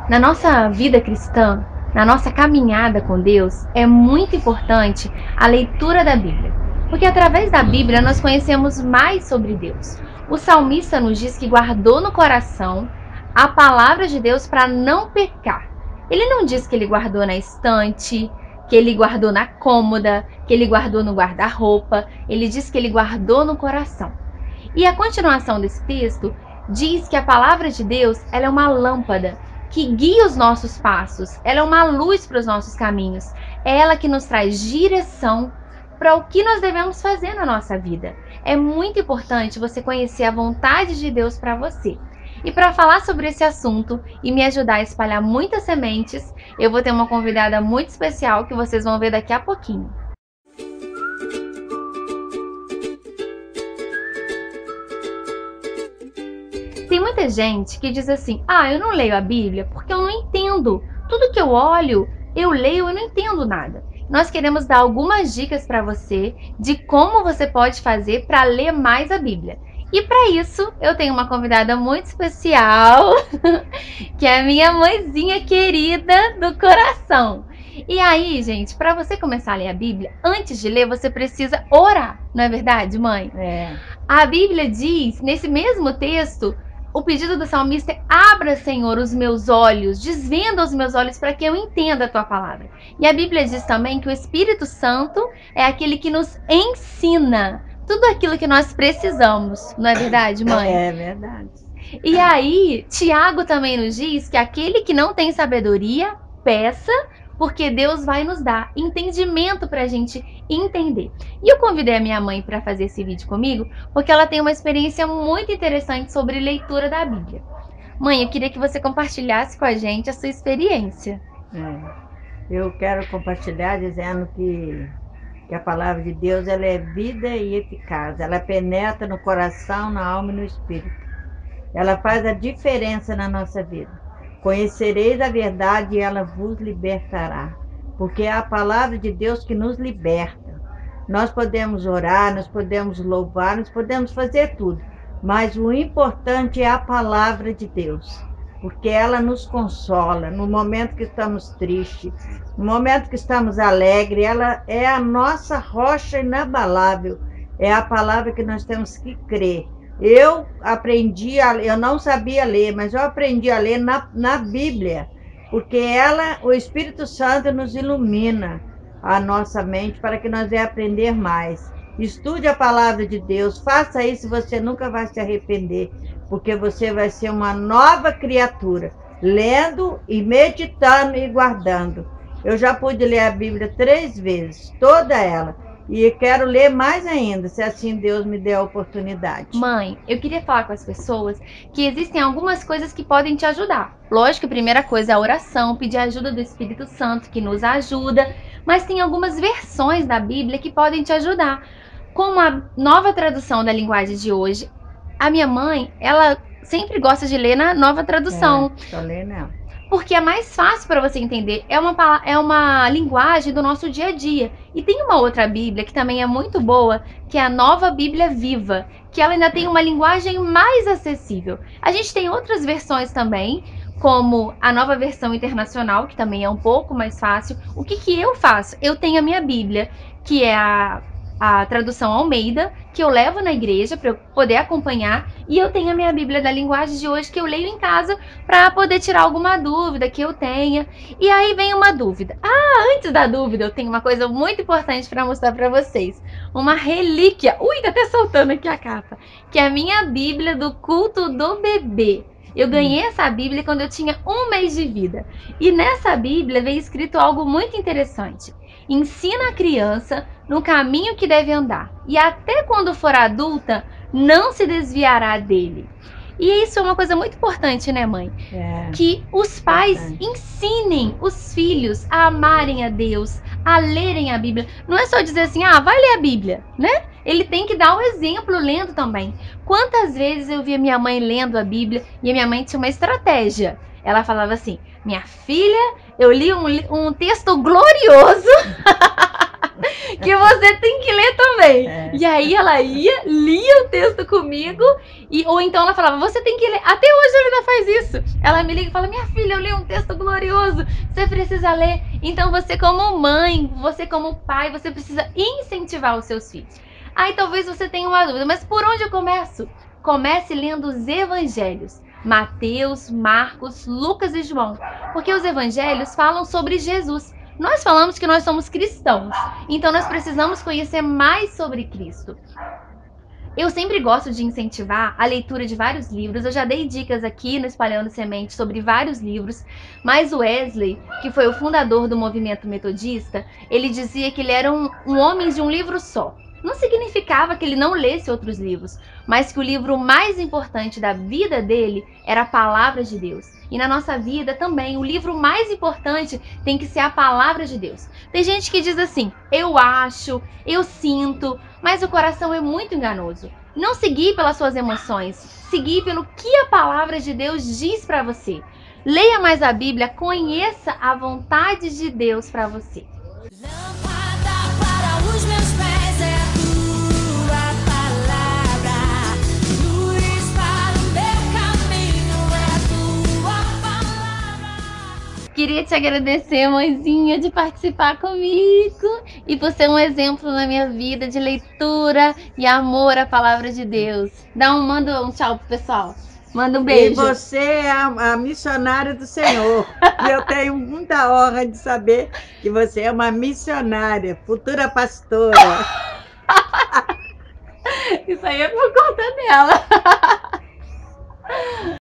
Na nossa vida cristã, na nossa caminhada com Deus, é muito importante a leitura da Bíblia, porque através da Bíblia nós conhecemos mais sobre Deus. O salmista nos diz que guardou no coração a palavra de Deus para não pecar. Ele não diz que ele guardou na estante, que ele guardou na cômoda, que ele guardou no guarda-roupa. Ele diz que ele guardou no coração. E a continuação desse texto diz que a palavra de Deus, ela é uma lâmpada que guia os nossos passos, ela é uma luz para os nossos caminhos, é ela que nos traz direção para o que nós devemos fazer na nossa vida. É muito importante você conhecer a vontade de Deus para você. E para falar sobre esse assunto e me ajudar a espalhar muitas sementes, eu vou ter uma convidada muito especial que vocês vão ver daqui a pouquinho. Tem muita gente que diz assim: eu não leio a Bíblia porque eu não entendo. Tudo que eu olho, eu leio e não entendo nada. Nós queremos dar algumas dicas para você de como você pode fazer para ler mais a Bíblia. E para isso, eu tenho uma convidada muito especial, que é a minha mãezinha querida do coração. E aí, gente, para você começar a ler a Bíblia, antes de ler, você precisa orar. Não é verdade, mãe? É. A Bíblia diz, nesse mesmo texto, o pedido do salmista é: abra, Senhor, os meus olhos, desvenda os meus olhos para que eu entenda a tua palavra. E a Bíblia diz também que o Espírito Santo é aquele que nos ensina tudo aquilo que nós precisamos. Não é verdade, mãe? É verdade. E aí, Tiago também nos diz que aquele que não tem sabedoria, peça, porque Deus vai nos dar entendimento para a gente entender. E eu convidei a minha mãe para fazer esse vídeo comigo, porque ela tem uma experiência muito interessante sobre leitura da Bíblia. Mãe, eu queria que você compartilhasse com a gente a sua experiência. Eu quero compartilhar dizendo que a palavra de Deus, ela é vida e eficaz. Ela penetra no coração, na alma e no espírito. Ela faz a diferença na nossa vida. Conhecereis a verdade e ela vos libertará. Porque é a palavra de Deus que nos liberta. Nós podemos orar, nós podemos louvar, nós podemos fazer tudo. Mas o importante é a palavra de Deus. Porque ela nos consola no momento que estamos tristes, no momento que estamos alegres. Ela é a nossa rocha inabalável. É a palavra que nós temos que crer. Eu não sabia ler, mas eu aprendi a ler na Bíblia, porque o Espírito Santo nos ilumina a nossa mente para que nós venhamos aprender mais. Estude a palavra de Deus, faça isso, você nunca vai se arrepender, porque você vai ser uma nova criatura, lendo e meditando e guardando. Eu já pude ler a Bíblia 3 vezes, toda ela. E quero ler mais ainda, se assim Deus me der a oportunidade. Mãe, eu queria falar com as pessoas que existem algumas coisas que podem te ajudar. Lógico que a primeira coisa é a oração, pedir a ajuda do Espírito Santo, que nos ajuda. Mas tem algumas versões da Bíblia que podem te ajudar. Como a Nova Tradução da Linguagem de Hoje, a minha mãe, ela sempre gosta de ler na Nova Tradução. Só ler nela. Porque é mais fácil para você entender, é uma linguagem do nosso dia a dia. E tem uma outra Bíblia que também é muito boa, que é a Nova Bíblia Viva, que ela ainda tem uma linguagem mais acessível. A gente tem outras versões também, como a Nova Versão Internacional, que também é um pouco mais fácil. O que eu faço? Eu tenho a minha Bíblia, que é a tradução Almeida, que eu levo na igreja para eu poder acompanhar, e eu tenho a minha Bíblia da Linguagem de Hoje que eu leio em casa para poder tirar alguma dúvida que eu tenha. E aí vem uma dúvida. Antes da dúvida, eu tenho uma coisa muito importante para mostrar para vocês. Uma relíquia. Ui, tá até soltando aqui a capa. Que é a minha Bíblia do culto do bebê. Eu ganhei essa Bíblia quando eu tinha 1 mês de vida. E nessa Bíblia veio escrito algo muito interessante. Ensina a criança no caminho que deve andar, e até quando for adulta, não se desviará dele. E isso é uma coisa muito importante, né, mãe? Que os pais ensinem os filhos a amarem a Deus, a lerem a Bíblia. Não é só dizer assim, vai ler a Bíblia, né? Ele tem que dar o exemplo lendo também. Quantas vezes eu via minha mãe lendo a Bíblia e a minha mãe tinha uma estratégia. Ela falava assim: minha filha, eu li um texto glorioso que você tem que ler também. É. E aí ela ia, lia o texto comigo, ou então ela falava, você tem que ler. Até hoje ela ainda faz isso. Ela me liga e fala, minha filha, eu li um texto glorioso, você precisa ler. Então você como mãe, você como pai, você precisa incentivar os seus filhos. Aí talvez você tenha uma dúvida, mas por onde eu começo? Comece lendo os evangelhos. Mateus, Marcos, Lucas e João. Porque os evangelhos falam sobre Jesus. Nós falamos que nós somos cristãos, então nós precisamos conhecer mais sobre Cristo. Eu sempre gosto de incentivar a leitura de vários livros. Eu já dei dicas aqui no Espalhando Semente sobre vários livros, mas o Wesley, que foi o fundador do movimento metodista, ele dizia que ele era um homem de um livro só. Não significava que ele não lesse outros livros, mas que o livro mais importante da vida dele era a palavra de Deus. E na nossa vida também, o livro mais importante tem que ser a palavra de Deus. Tem gente que diz assim, eu acho, eu sinto, mas o coração é muito enganoso. Não seguir pelas suas emoções, seguir pelo que a palavra de Deus diz para você. Leia mais a Bíblia, conheça a vontade de Deus para você. Lâmpada para os meus pés é a tua palavra, luz para o meu caminho é a tua palavra. Queria te agradecer, mãezinha, de participar comigo e por ser um exemplo na minha vida de leitura e amor à palavra de Deus. Manda um tchau pro pessoal. Manda um E beijo. você é a missionária do Senhor. E eu tenho muita honra de saber que você é uma missionária, futura pastora. Isso aí é por conta dela.